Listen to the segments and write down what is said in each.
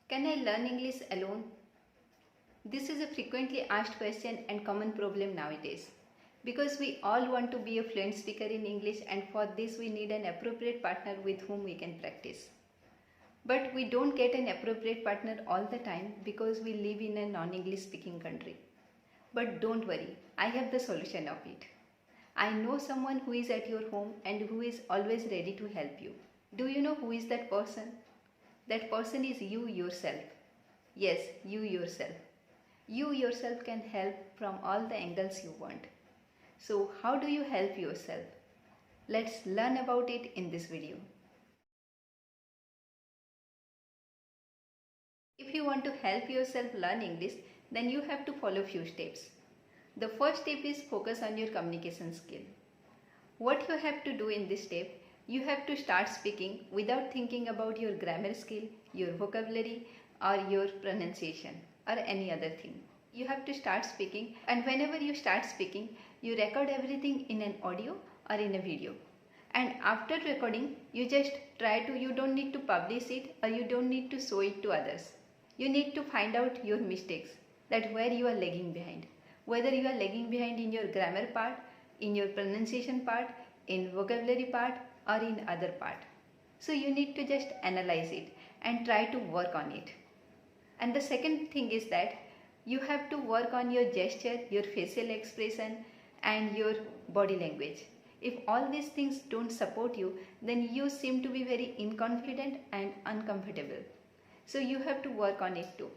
Can I learn English alone? This is a frequently asked question and common problem nowadays. Because we all want to be a fluent speaker in English, and for this we need an appropriate partner with whom we can practice. But we don't get an appropriate partner all the time because we live in a non-English speaking country. But don't worry, I have the solution of it. I know someone who is at your home and who is always ready to help you. Do you know who is that person? That person is you yourself. Yes, you yourself. You yourself can help from all the angles you want. So how do you help yourself? Let's learn about it in this video. If you want to help yourself learn English, then you have to follow few steps. The first step is focus on your communication skill. What you have to do in this step, you have to start speaking without thinking about your grammar skill, your vocabulary, or your pronunciation, or any other thing. You have to start speaking, and whenever you start speaking, you record everything in an audio or in a video. And after recording, you just you don't need to publish it or you don't need to show it to others. You need to find out your mistakes, that where you are lagging behind. Whether you are lagging behind in your grammar part, in your pronunciation part, in vocabulary part, or in other part. So you need to just analyze it and try to work on it. And the second thing is that you have to work on your gesture, your facial expression, and your body language. If all these things don't support you, then you seem to be very inconfident and uncomfortable. So you have to work on it too.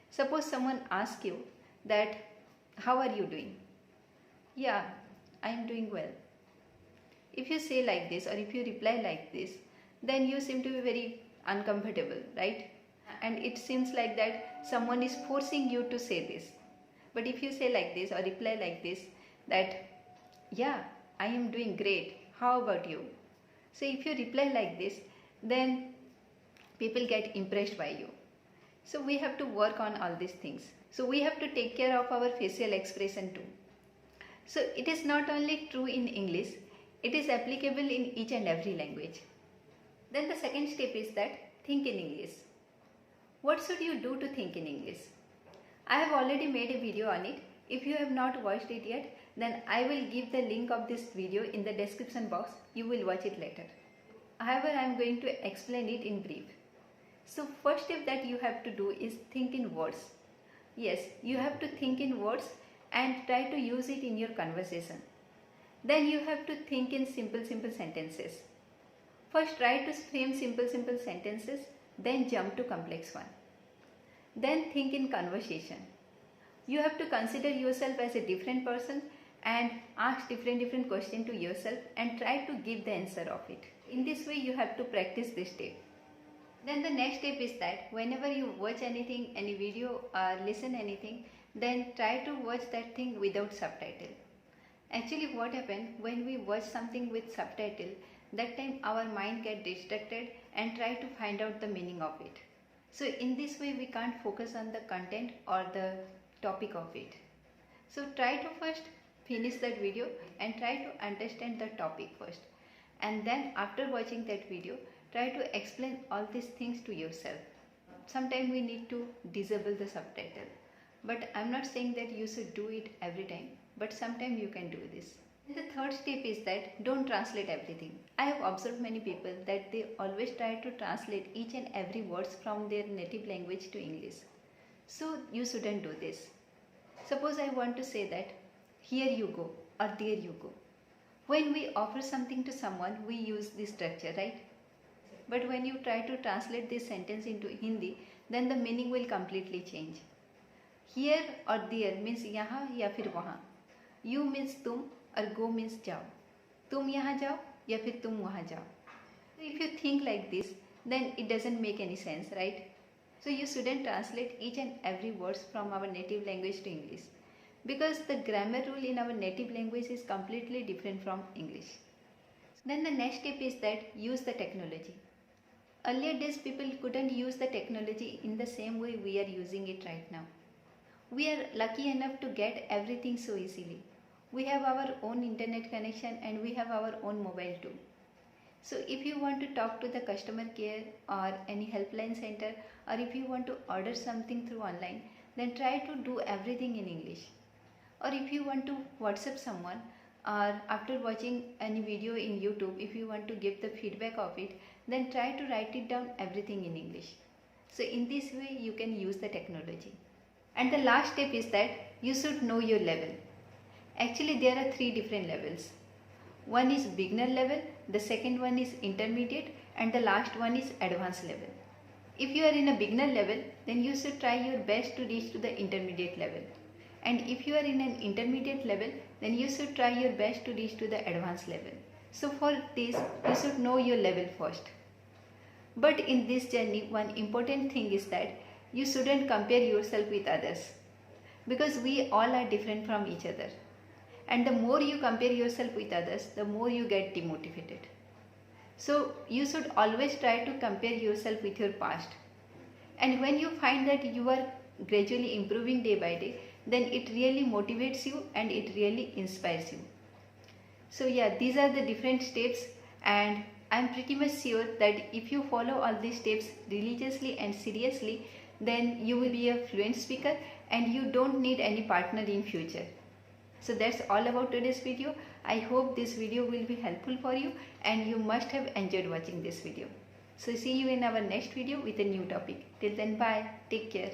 Suppose someone asks you that, how are you doing? Yeah, I am doing well. If you say like this or if you reply like this, then you seem to be very uncomfortable, right? And it seems like that someone is forcing you to say this. But if you say like this or reply like this, that, yeah, I am doing great, how about you? So if you reply like this, then people get impressed by you. So we have to work on all these things. So we have to take care of our facial expression too. So it is not only true in English, it is applicable in each and every language. Then the second step is that think in English. What should you do to think in English? I have already made a video on it. If you have not watched it yet, then I will give the link of this video in the description box. You will watch it later. However, I am going to explain it in brief. So first step that you have to do is think in words. Yes, you have to think in words and try to use it in your conversation. Then you have to think in simple sentences. First try to frame simple sentences, then jump to complex one. Then think in conversation. You have to consider yourself as a different person and ask different questions to yourself and try to give the answer of it. In this way you have to practice this step. Then the next step is that whenever you watch anything, any video or listen anything, then try to watch that thing without subtitle. Actually what happened when we watch something with subtitle, that time our mind gets distracted and try to find out the meaning of it. So in this way we can't focus on the content or the topic of it. So try to first finish that video and try to understand the topic first. And then after watching that video, try to explain all these things to yourself. Sometimes we need to disable the subtitle. But I'm not saying that you should do it every time. But sometimes you can do this. The third step is that don't translate everything. I have observed many people that they always try to translate each and every words from their native language to English. So you shouldn't do this. Suppose I want to say that here you go or there you go. When we offer something to someone, we use this structure, right? But when you try to translate this sentence into Hindi, then the meaning will completely change. Here or there means yahan ya fir wahan. You means tum or go means jao. Tum yahan jao ya fir tum wahan jao. So if you think like this, then it doesn't make any sense, right? So you shouldn't translate each and every words from our native language to English, because the grammar rule in our native language is completely different from English. Then the next step is that use the technology. Earlier days people couldn't use the technology in the same way we are using it right now. We are lucky enough to get everything so easily. We have our own internet connection and we have our own mobile too. So if you want to talk to the customer care or any helpline center, or if you want to order something through online, then try to do everything in English. Or if you want to WhatsApp someone, or after watching any video in YouTube, if you want to give the feedback of it, then try to write it down everything in English. So in this way you can use the technology. And the last step is that you should know your level. Actually there are 3 different levels. One is beginner level, the second one is intermediate, and the last one is advanced level. If you are in a beginner level, then you should try your best to reach to the intermediate level. And if you are in an intermediate level, then you should try your best to reach to the advanced level. So for this, you should know your level first. But in this journey, one important thing is that you shouldn't compare yourself with others, because we all are different from each other. And the more you compare yourself with others, the more you get demotivated. So you should always try to compare yourself with your past. And when you find that you are gradually improving day by day, then it really motivates you and it really inspires you. So yeah, these are the different steps, and I'm pretty much sure that if you follow all these steps religiously and seriously, then you will be a fluent speaker and you don't need any partner in future. So that's all about today's video. I hope this video will be helpful for you and you must have enjoyed watching this video. So see you in our next video with a new topic. Till then, bye. Take care.